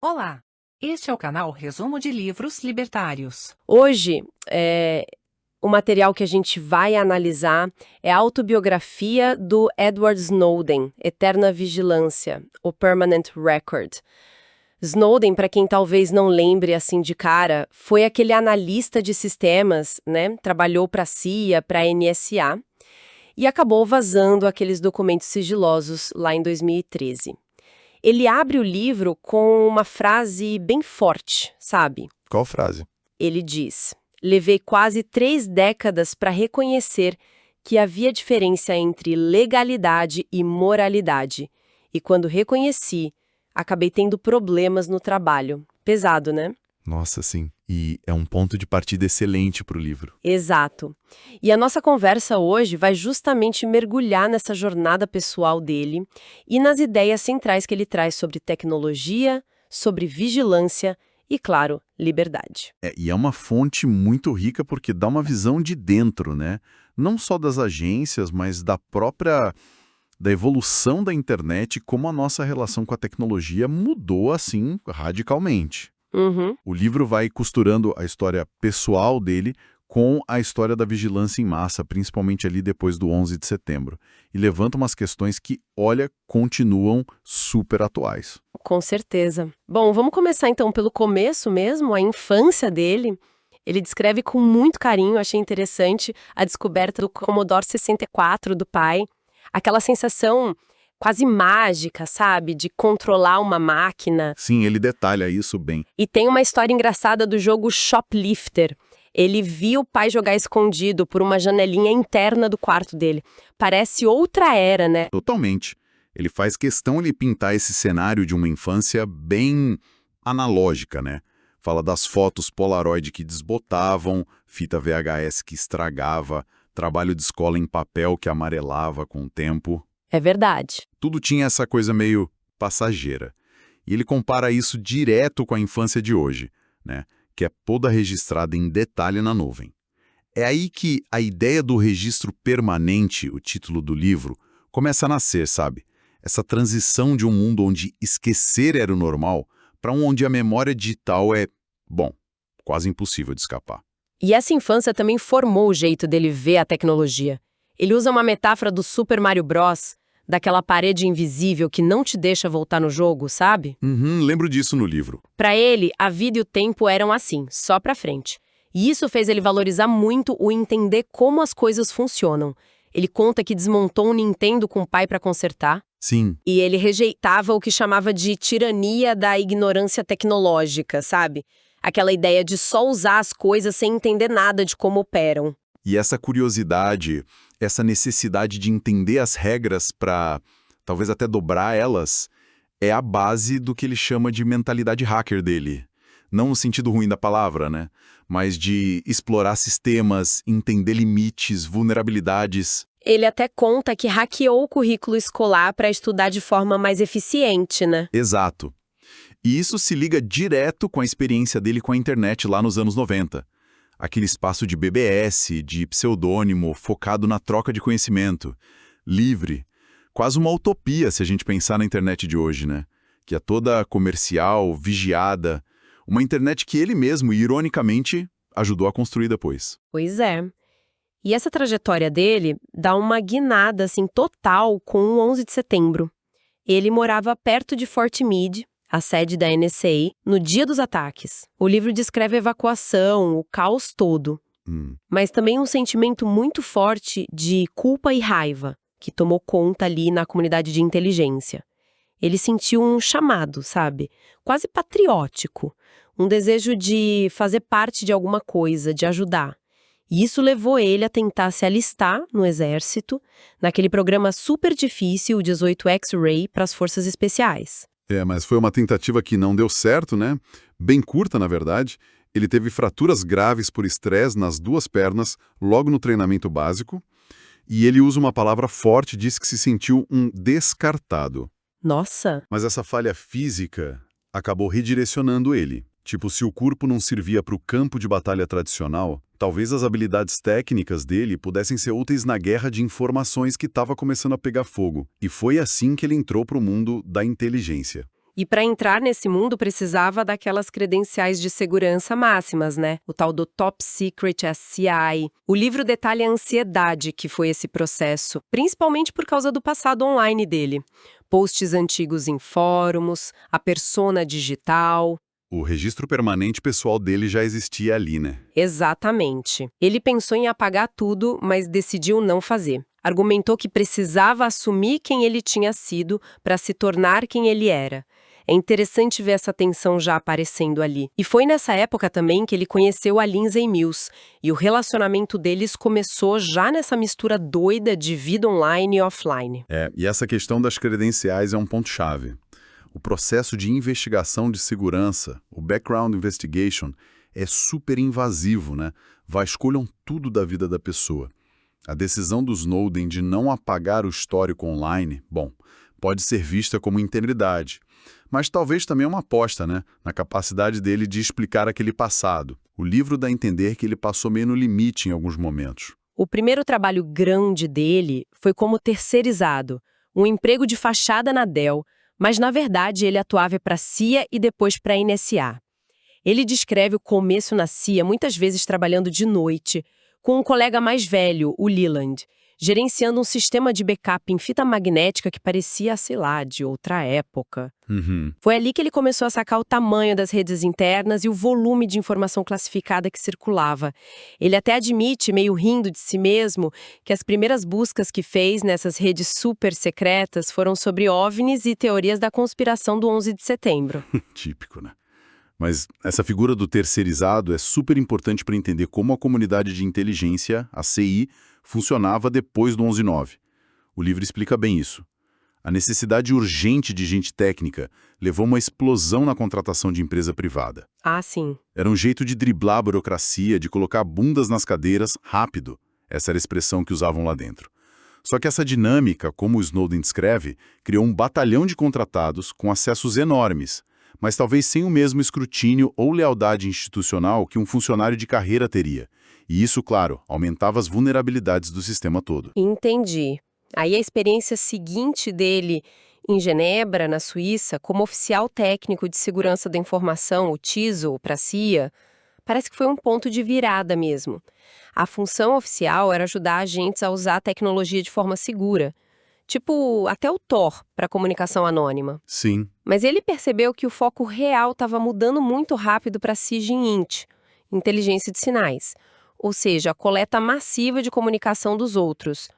Olá! Este é o canal Resumo de Livros Libertários. Hoje, o material que a gente vai analisar é a autobiografia do Edward Snowden, Eterna Vigilância, o Permanent Record. Snowden, para quem talvez não lembre assim de cara, foi aquele analista de sistemas, né? Trabalhou para a CIA, para a NSA e acabou vazando aqueles documentos sigilosos lá em 2013. Ele abre o livro com uma frase bem forte, sabe? Qual frase? Ele diz: levei quase 3 décadas para reconhecer que havia diferença entre legalidade e moralidade. E quando reconheci, acabei tendo problemas no trabalho. Pesado, né? Nossa, sim. E é um ponto de partida excelente para o livro. Exato. E a nossa conversa hoje vai justamente mergulhar nessa jornada pessoal dele e nas ideias centrais que ele traz sobre tecnologia, sobre vigilância e, claro, liberdade. E é uma fonte muito rica porque dá uma visão de dentro, né? Não só das agências, mas da evolução da internet e como a nossa relação com a tecnologia mudou, assim, radicalmente. Uhum. O livro vai costurando a história pessoal dele com a história da vigilância em massa, principalmente ali depois do 11 de setembro. E levanta umas questões que, olha, continuam super atuais. Com certeza. Bom, vamos começar então pelo começo mesmo, a infância dele. Ele descreve com muito carinho, achei interessante, a descoberta do Commodore 64 do pai. Aquela sensação quase mágica, sabe? De controlar uma máquina. Sim, ele detalha isso bem. E tem uma história engraçada do jogo Shoplifter. Ele viu o pai jogar escondido por uma janelinha interna do quarto dele. Parece outra era, né? Totalmente. Ele faz questão de pintar esse cenário de uma infância bem analógica, né? Fala das fotos Polaroid que desbotavam, fita VHS que estragava, trabalho de escola em papel que amarelava com o tempo. É verdade. Tudo tinha essa coisa meio passageira. E ele compara isso direto com a infância de hoje, né? Que é toda registrada em detalhe na nuvem. É aí que a ideia do registro permanente, o título do livro, começa a nascer, sabe? Essa transição de um mundo onde esquecer era o normal para um onde a memória digital é, bom, quase impossível de escapar. E essa infância também formou o jeito dele ver a tecnologia. Ele usa uma metáfora do Super Mario Bros., daquela parede invisível que não te deixa voltar no jogo, sabe? Lembro disso no livro. Para ele, a vida e o tempo eram assim, só pra frente. E isso fez ele valorizar muito o entender como as coisas funcionam. Ele conta que desmontou um Nintendo com o pai pra consertar. Sim. E ele rejeitava o que chamava de tirania da ignorância tecnológica, sabe? Aquela ideia de só usar as coisas sem entender nada de como operam. E essa curiosidade, essa necessidade de entender as regras para talvez até dobrar elas, é a base do que ele chama de mentalidade hacker dele. Não no sentido ruim da palavra, né? Mas de explorar sistemas, entender limites, vulnerabilidades. Ele até conta que hackeou o currículo escolar para estudar de forma mais eficiente, né? Exato. E isso se liga direto com a experiência dele com a internet lá nos anos 90. Aquele espaço de BBS, de pseudônimo, focado na troca de conhecimento. Livre. Quase uma utopia se a gente pensar na internet de hoje, né? Que é toda comercial, vigiada. Uma internet que ele mesmo, ironicamente, ajudou a construir depois. Pois é. E essa trajetória dele dá uma guinada, assim, total com o 11 de setembro. Ele morava perto de Fort Meade, a sede da NSA, no dia dos ataques. O livro descreve a evacuação, o caos todo. Mas também um sentimento muito forte de culpa e raiva, que tomou conta ali na comunidade de inteligência. Ele sentiu um chamado, sabe? Quase patriótico. Um desejo de fazer parte de alguma coisa, de ajudar. E isso levou ele a tentar se alistar no exército, naquele programa super difícil, o 18 X-Ray, para as forças especiais. Mas foi uma tentativa que não deu certo, né? Bem curta, na verdade. Ele teve fraturas graves por estresse nas 2 pernas, logo no treinamento básico. E ele usa uma palavra forte, diz que se sentiu um descartado. Nossa! Mas essa falha física acabou redirecionando ele. Tipo, se o corpo não servia para o campo de batalha tradicional, talvez as habilidades técnicas dele pudessem ser úteis na guerra de informações que estava começando a pegar fogo. E foi assim que ele entrou para o mundo da inteligência. E para entrar nesse mundo precisava daquelas credenciais de segurança máximas, né? O tal do Top Secret SCI. O livro detalha a ansiedade que foi esse processo, principalmente por causa do passado online dele. Posts antigos em fóruns, a persona digital. O registro permanente pessoal dele já existia ali, né? Exatamente. Ele pensou em apagar tudo, mas decidiu não fazer. Argumentou que precisava assumir quem ele tinha sido para se tornar quem ele era. É interessante ver essa tensão já aparecendo ali. E foi nessa época também que ele conheceu a Lindsay Mills, e o relacionamento deles começou já nessa mistura doida de vida online e offline. E essa questão das credenciais é um ponto-chave. O processo de investigação de segurança, o background investigation, é super invasivo, né? Vasculham tudo da vida da pessoa. A decisão do Snowden de não apagar o histórico online, bom, pode ser vista como integridade, mas talvez também uma aposta, né? Na capacidade dele de explicar aquele passado. O livro dá a entender que ele passou meio no limite em alguns momentos. O primeiro trabalho grande dele foi como terceirizado, um emprego de fachada na Dell, mas na verdade ele atuava para a CIA e depois para a NSA. Ele descreve o começo na CIA, muitas vezes trabalhando de noite, com um colega mais velho, o Leland, gerenciando um sistema de backup em fita magnética que parecia, sei lá, de outra época. Foi ali que ele começou a sacar o tamanho das redes internas e o volume de informação classificada que circulava. Ele até admite, meio rindo de si mesmo, que as primeiras buscas que fez nessas redes super secretas foram sobre OVNIs e teorias da conspiração do 11 de setembro. Típico, né? Mas essa figura do terceirizado é super importante para entender como a comunidade de inteligência, a CI, funcionava depois do 11/9. O livro explica bem isso. A necessidade urgente de gente técnica levou a uma explosão na contratação de empresa privada. Ah, sim. Era um jeito de driblar a burocracia, de colocar bundas nas cadeiras rápido. Essa era a expressão que usavam lá dentro. Só que essa dinâmica, como o Snowden descreve, criou um batalhão de contratados com acessos enormes, mas talvez sem o mesmo escrutínio ou lealdade institucional que um funcionário de carreira teria. E isso, claro, aumentava as vulnerabilidades do sistema todo. Entendi. Aí a experiência seguinte dele em Genebra, na Suíça, como oficial técnico de segurança da informação, o TISO, para a CIA, parece que foi um ponto de virada mesmo. A função oficial era ajudar agentes a usar a tecnologia de forma segura. Tipo, até o Tor, para comunicação anônima. Sim. Mas ele percebeu que o foco real estava mudando muito rápido para SIGINT, inteligência de sinais. Ou seja, a coleta massiva de comunicação dos outros.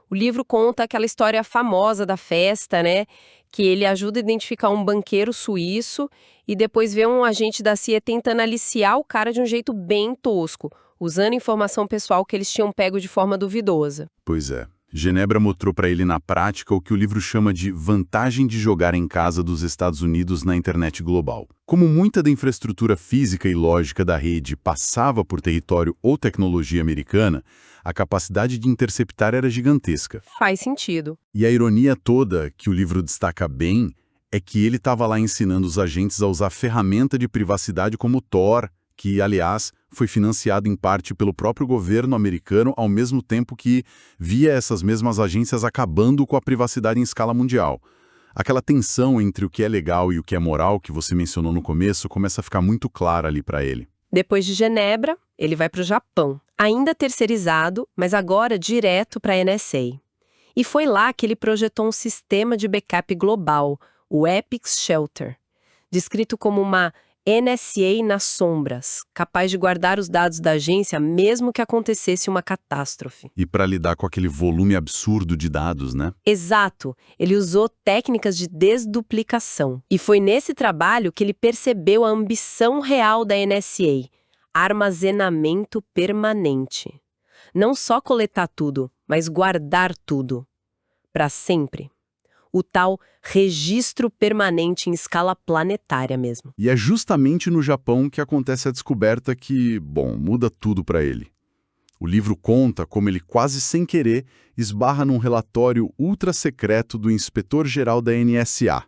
O livro conta aquela história famosa da festa, né? Que ele ajuda a identificar um banqueiro suíço e depois vê um agente da CIA tentando aliciar o cara de um jeito bem tosco, usando informação pessoal que eles tinham pego de forma duvidosa. Pois é. Genebra mostrou para ele na prática o que o livro chama de vantagem de jogar em casa dos Estados Unidos na internet global. Como muita da infraestrutura física e lógica da rede passava por território ou tecnologia americana, a capacidade de interceptar era gigantesca. Faz sentido. E a ironia toda, que o livro destaca bem, é que ele estava lá ensinando os agentes a usar ferramenta de privacidade como o Tor, que, aliás, foi financiado em parte pelo próprio governo americano, ao mesmo tempo que via essas mesmas agências acabando com a privacidade em escala mundial. Aquela tensão entre o que é legal e o que é moral que você mencionou no começo começa a ficar muito clara ali para ele. Depois de Genebra, ele vai para o Japão, ainda terceirizado, mas agora direto para a NSA. E foi lá que ele projetou um sistema de backup global, o Apex Shelter, descrito como uma NSA nas sombras, capaz de guardar os dados da agência mesmo que acontecesse uma catástrofe. E para lidar com aquele volume absurdo de dados, né? Exato. Ele usou técnicas de desduplicação. E foi nesse trabalho que ele percebeu a ambição real da NSA, armazenamento permanente. Não só coletar tudo, mas guardar tudo. Para sempre. O tal registro permanente em escala planetária mesmo. E é justamente no Japão que acontece a descoberta que, bom, muda tudo para ele. O livro conta como ele, quase sem querer, esbarra num relatório ultra secreto do inspetor-geral da NSA.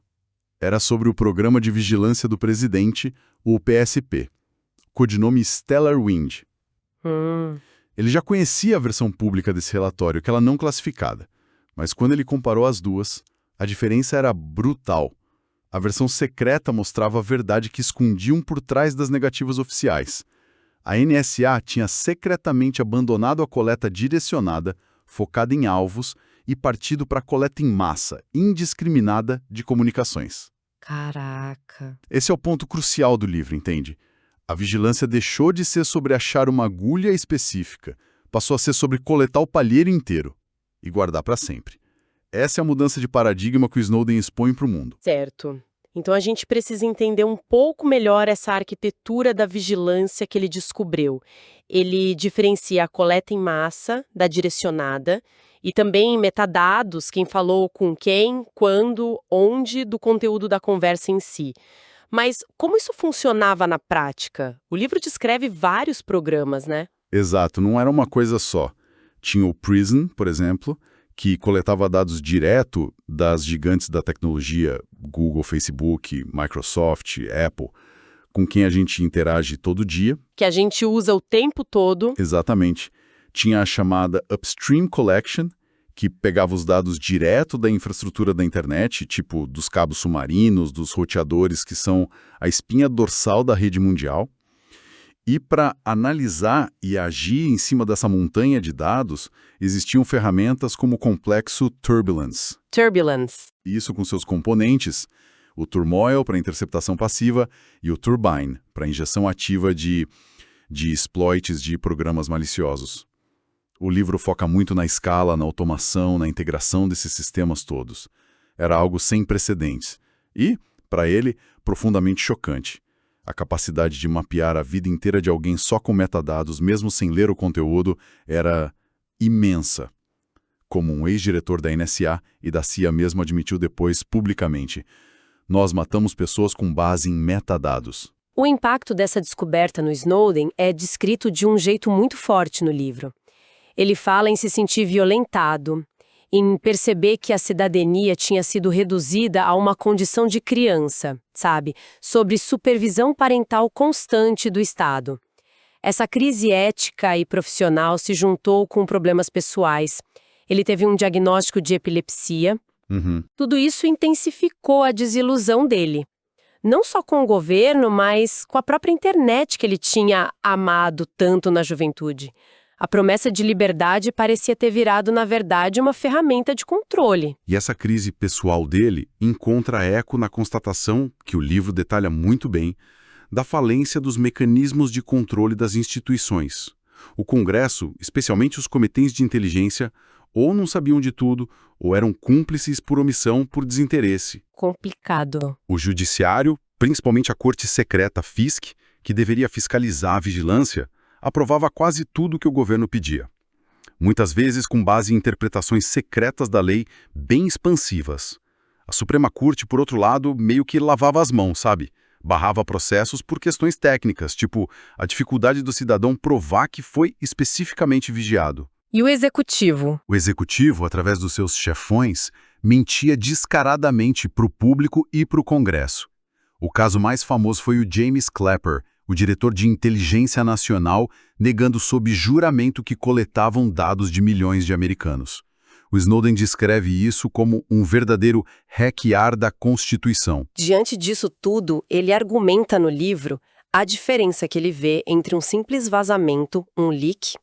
Era sobre o Programa de Vigilância do Presidente, o PSP, codinome Stellar Wind. Ele já conhecia a versão pública desse relatório, aquela não classificada, mas quando ele comparou as duas, a diferença era brutal. A versão secreta mostrava a verdade que escondiam por trás das negativas oficiais. A NSA tinha secretamente abandonado a coleta direcionada, focada em alvos, e partido para a coleta em massa, indiscriminada, de comunicações. Caraca. Esse é o ponto crucial do livro, entende? A vigilância deixou de ser sobre achar uma agulha específica, passou a ser sobre coletar o palheiro inteiro e guardar para sempre. Essa é a mudança de paradigma que o Snowden expõe para o mundo. Certo. Então a gente precisa entender um pouco melhor essa arquitetura da vigilância que ele descobriu. Ele diferencia a coleta em massa da direcionada e também metadados, quem falou com quem, quando, onde, do conteúdo da conversa em si. Mas como isso funcionava na prática? O livro descreve vários programas, né? Exato, não era uma coisa só. Tinha o PRISM, por exemplo, que coletava dados direto das gigantes da tecnologia, Google, Facebook, Microsoft, Apple, com quem a gente interage todo dia. Que a gente usa o tempo todo. Exatamente. Tinha a chamada Upstream Collection, que pegava os dados direto da infraestrutura da internet, tipo dos cabos submarinos, dos roteadores, que são a espinha dorsal da rede mundial. E para analisar e agir em cima dessa montanha de dados, existiam ferramentas como o complexo Turbulence. Turbulence. Isso com seus componentes, o Turmoil para interceptação passiva e o Turbine para injeção ativa de exploits de programas maliciosos. O livro foca muito na escala, na automação, na integração desses sistemas todos. Era algo sem precedentes e, para ele, profundamente chocante. A capacidade de mapear a vida inteira de alguém só com metadados, mesmo sem ler o conteúdo, era imensa. Como um ex-diretor da NSA e da CIA mesmo admitiu depois publicamente. Nós matamos pessoas com base em metadados. O impacto dessa descoberta no Snowden é descrito de um jeito muito forte no livro. Ele fala em se sentir violentado, em perceber que a cidadania tinha sido reduzida a uma condição de criança, sabe? Sobre supervisão parental constante do Estado. Essa crise ética e profissional se juntou com problemas pessoais. Ele teve um diagnóstico de epilepsia. Tudo isso intensificou a desilusão dele. Não só com o governo, mas com a própria internet que ele tinha amado tanto na juventude. A promessa de liberdade parecia ter virado, na verdade, uma ferramenta de controle. E essa crise pessoal dele encontra eco na constatação, que o livro detalha muito bem, da falência dos mecanismos de controle das instituições. O Congresso, especialmente os comitês de inteligência, ou não sabiam de tudo, ou eram cúmplices por omissão, por desinteresse. Complicado. O Judiciário, principalmente a Corte Secreta FISC, que deveria fiscalizar a vigilância, aprovava quase tudo que o governo pedia. Muitas vezes com base em interpretações secretas da lei bem expansivas. A Suprema Corte, por outro lado, meio que lavava as mãos, sabe? Barrava processos por questões técnicas, tipo a dificuldade do cidadão provar que foi especificamente vigiado. E o Executivo? O Executivo, através dos seus chefões, mentia descaradamente para o público e para o Congresso. O caso mais famoso foi o James Clapper, o diretor de inteligência nacional, negando sob juramento que coletavam dados de milhões de americanos. O Snowden descreve isso como um verdadeiro hackear da Constituição. Diante disso tudo, ele argumenta no livro a diferença que ele vê entre um simples vazamento, um leak,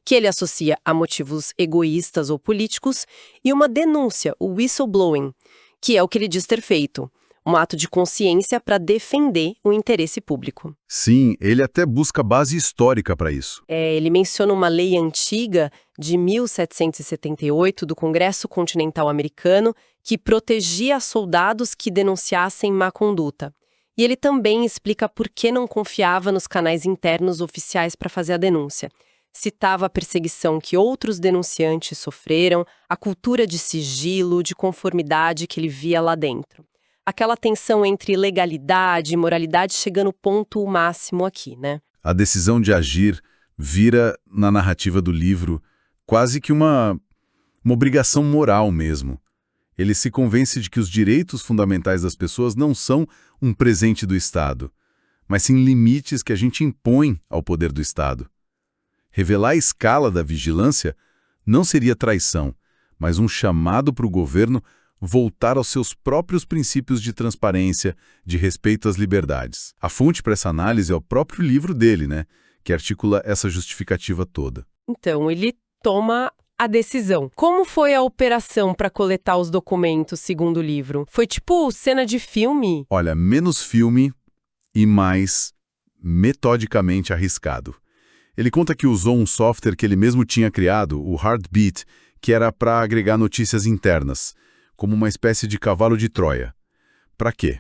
que ele associa a motivos egoístas ou políticos, e uma denúncia, o whistleblowing, que é o que ele diz ter feito. Um ato de consciência para defender o interesse público. Sim, ele até busca base histórica para isso. Ele menciona uma lei antiga de 1778 do Congresso Continental Americano que protegia soldados que denunciassem má conduta. E ele também explica por que não confiava nos canais internos oficiais para fazer a denúncia. Citava a perseguição que outros denunciantes sofreram, a cultura de sigilo, de conformidade que ele via lá dentro. Aquela tensão entre legalidade e moralidade chega no ponto máximo aqui, né? A decisão de agir vira, na narrativa do livro, quase que uma obrigação moral mesmo. Ele se convence de que os direitos fundamentais das pessoas não são um presente do Estado, mas sim limites que a gente impõe ao poder do Estado. Revelar a escala da vigilância não seria traição, mas um chamado para o governo voltar aos seus próprios princípios de transparência, de respeito às liberdades. A fonte para essa análise é o próprio livro dele, né, que articula essa justificativa toda. Então, ele toma a decisão. Como foi a operação para coletar os documentos, segundo o livro? Foi tipo cena de filme? Olha, menos filme e mais metodicamente arriscado. Ele conta que usou um software que ele mesmo tinha criado, o Heartbeat, que era para agregar notícias internas, como uma espécie de cavalo de Troia. Para quê?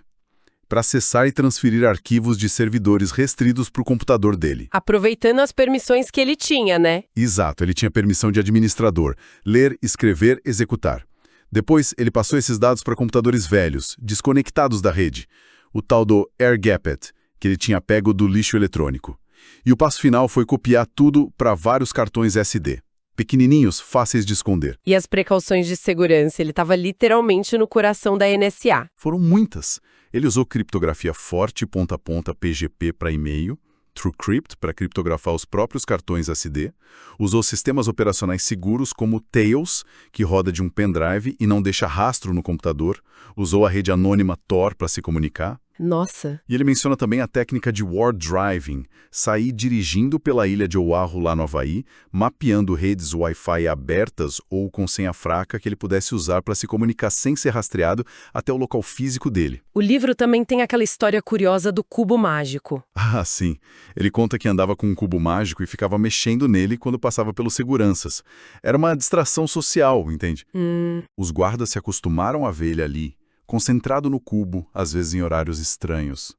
Para acessar e transferir arquivos de servidores restritos para o computador dele. Aproveitando as permissões que ele tinha, né? Exato, ele tinha permissão de administrador, ler, escrever, executar. Depois, ele passou esses dados para computadores velhos, desconectados da rede, o tal do air-gapped, que ele tinha pego do lixo eletrônico. E o passo final foi copiar tudo para vários cartões SD. Pequenininhos, fáceis de esconder. E as precauções de segurança? Ele estava literalmente no coração da NSA. Foram muitas. Ele usou criptografia forte ponta a ponta PGP para e-mail, TrueCrypt para criptografar os próprios cartões SD, usou sistemas operacionais seguros como Tails, que roda de um pendrive e não deixa rastro no computador, usou a rede anônima Tor para se comunicar. Nossa. E ele menciona também a técnica de war driving, sair dirigindo pela ilha de Oahu lá no Havaí, mapeando redes Wi-Fi abertas ou com senha fraca que ele pudesse usar para se comunicar sem ser rastreado até o local físico dele. O livro também tem aquela história curiosa do cubo mágico. Ah, sim. Ele conta que andava com um cubo mágico e ficava mexendo nele quando passava pelos seguranças. Era uma distração social, entende? Os guardas se acostumaram a ver ele ali, concentrado no cubo, às vezes em horários estranhos.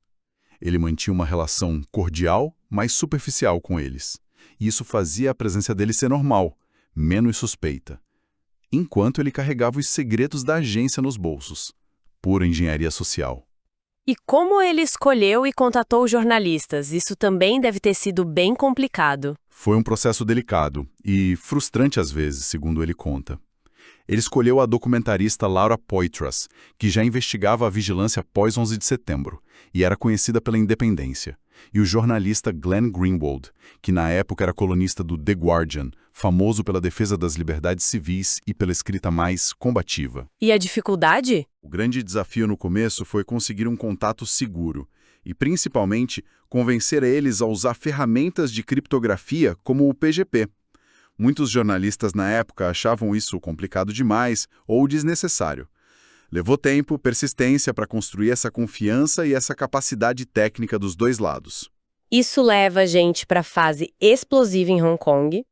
Ele mantinha uma relação cordial, mas superficial com eles. E isso fazia a presença dele ser normal, menos suspeita. Enquanto ele carregava os segredos da agência nos bolsos. Pura engenharia social. E como ele escolheu e contatou os jornalistas? Isso também deve ter sido bem complicado. Foi um processo delicado e frustrante às vezes, segundo ele conta. Ele escolheu a documentarista Laura Poitras, que já investigava a vigilância após 11 de setembro, e era conhecida pela independência, e o jornalista Glenn Greenwald, que na época era colunista do The Guardian, famoso pela defesa das liberdades civis e pela escrita mais combativa. E a dificuldade? O grande desafio no começo foi conseguir um contato seguro, e principalmente convencer eles a usar ferramentas de criptografia como o PGP. Muitos jornalistas na época achavam isso complicado demais ou desnecessário. Levou tempo, persistência para construir essa confiança e essa capacidade técnica dos dois lados. Isso leva a gente para a fase explosiva em Hong Kong,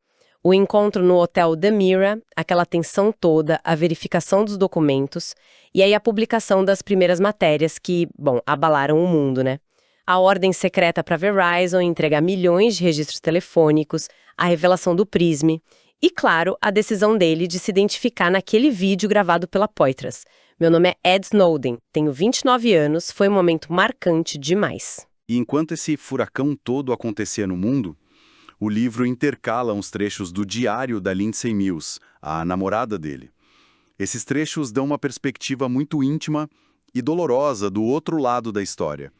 o encontro no hotel The Mirror, aquela tensão toda, a verificação dos documentos e aí a publicação das primeiras matérias que, abalaram o mundo, né? A ordem secreta para Verizon entregar milhões de registros telefônicos, a revelação do Prism e, claro, a decisão dele de se identificar naquele vídeo gravado pela Poitras. Meu nome é Ed Snowden, tenho 29 anos, foi um momento marcante demais. E enquanto esse furacão todo acontecia no mundo, o livro intercala uns trechos do diário da Lindsay Mills, a namorada dele. Esses trechos dão uma perspectiva muito íntima e dolorosa do outro lado da história.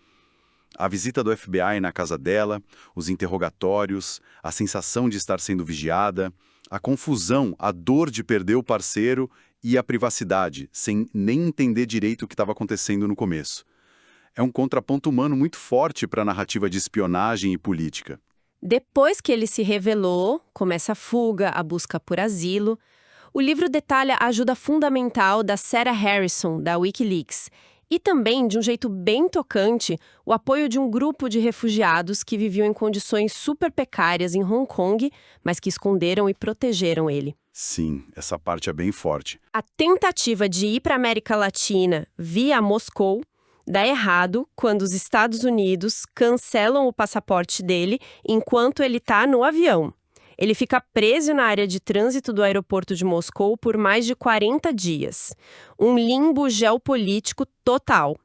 A visita do FBI na casa dela, os interrogatórios, a sensação de estar sendo vigiada, a confusão, a dor de perder o parceiro e a privacidade, sem nem entender direito o que estava acontecendo no começo. É um contraponto humano muito forte para a narrativa de espionagem e política. Depois que ele se revelou, começa a fuga, a busca por asilo. O livro detalha a ajuda fundamental da Sarah Harrison, da Wikileaks, e também, de um jeito bem tocante, o apoio de um grupo de refugiados que viviam em condições super precárias em Hong Kong, mas que esconderam e protegeram ele. Sim, essa parte é bem forte. A tentativa de ir para a América Latina via Moscou dá errado quando os Estados Unidos cancelam o passaporte dele enquanto ele está no avião. Ele fica preso na área de trânsito do aeroporto de Moscou por mais de 40 dias. Um limbo geopolítico total.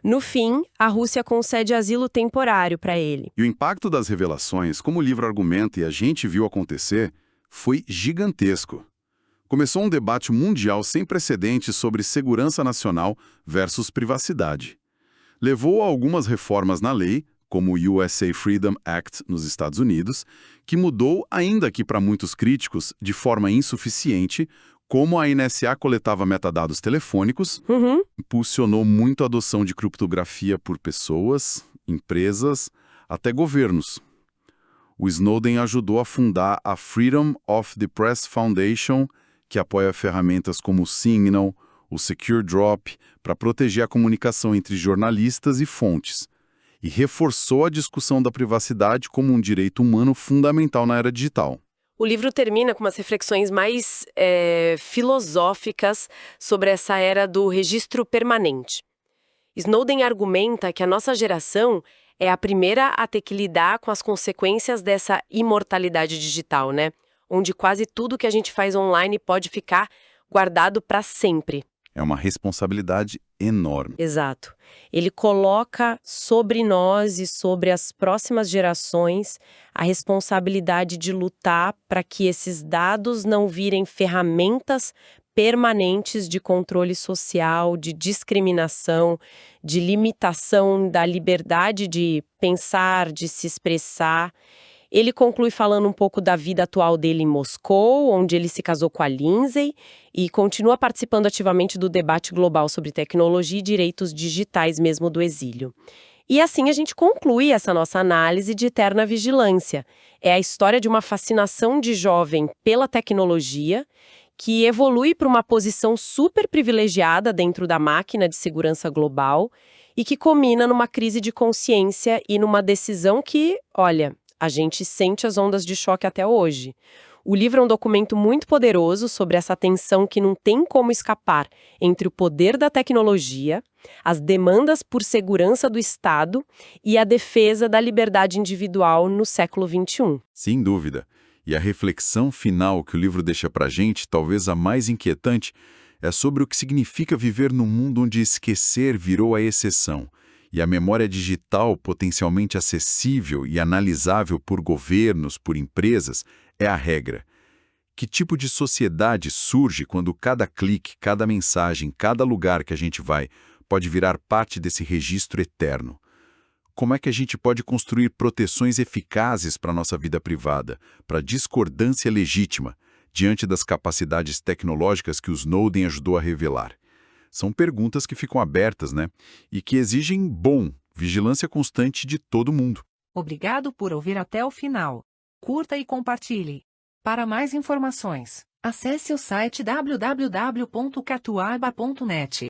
No fim, a Rússia concede asilo temporário para ele. E o impacto das revelações, como o livro argumenta e a gente viu acontecer, foi gigantesco. Começou um debate mundial sem precedentes sobre segurança nacional versus privacidade. Levou a algumas reformas na lei, como o USA Freedom Act nos Estados Unidos, que mudou, ainda que para muitos críticos, de forma insuficiente, Como a NSA coletava metadados telefônicos, Uhum. impulsionou muito a adoção de criptografia por pessoas, empresas, até governos. O Snowden ajudou a fundar a Freedom of the Press Foundation, que apoia ferramentas como o Signal, o Secure Drop, para proteger a comunicação entre jornalistas e fontes, e reforçou a discussão da privacidade como um direito humano fundamental na era digital. O livro termina com umas reflexões mais filosóficas sobre essa era do registro permanente. Snowden argumenta que a nossa geração é a primeira a ter que lidar com as consequências dessa imortalidade digital, né? Onde quase tudo que a gente faz online pode ficar guardado para sempre. É uma responsabilidade enorme. Exato. Ele coloca sobre nós e sobre as próximas gerações a responsabilidade de lutar para que esses dados não virem ferramentas permanentes de controle social, de discriminação, de limitação da liberdade de pensar, de se expressar. Ele conclui falando um pouco da vida atual dele em Moscou, onde ele se casou com a Lindsay e continua participando ativamente do debate global sobre tecnologia e direitos digitais mesmo do exílio. E assim a gente conclui essa nossa análise de eterna vigilância. É a história de uma fascinação de jovem pela tecnologia que evolui para uma posição super privilegiada dentro da máquina de segurança global e que culmina numa crise de consciência e numa decisão que, olha, a gente sente as ondas de choque até hoje. O livro é um documento muito poderoso sobre essa tensão que não tem como escapar entre o poder da tecnologia, as demandas por segurança do Estado e a defesa da liberdade individual no século XXI. Sem dúvida. E a reflexão final que o livro deixa pra gente, talvez a mais inquietante, é sobre o que significa viver num mundo onde esquecer virou a exceção e a memória digital potencialmente acessível e analisável por governos, por empresas, é a regra. Que tipo de sociedade surge quando cada clique, cada mensagem, cada lugar que a gente vai pode virar parte desse registro eterno? Como é que a gente pode construir proteções eficazes para a nossa vida privada, para a discordância legítima, diante das capacidades tecnológicas que o Snowden ajudou a revelar? São perguntas que ficam abertas, né? E que exigem, vigilância constante de todo mundo. Obrigado por ouvir até o final. Curta e compartilhe. Para mais informações, acesse o site www.catuaba.net.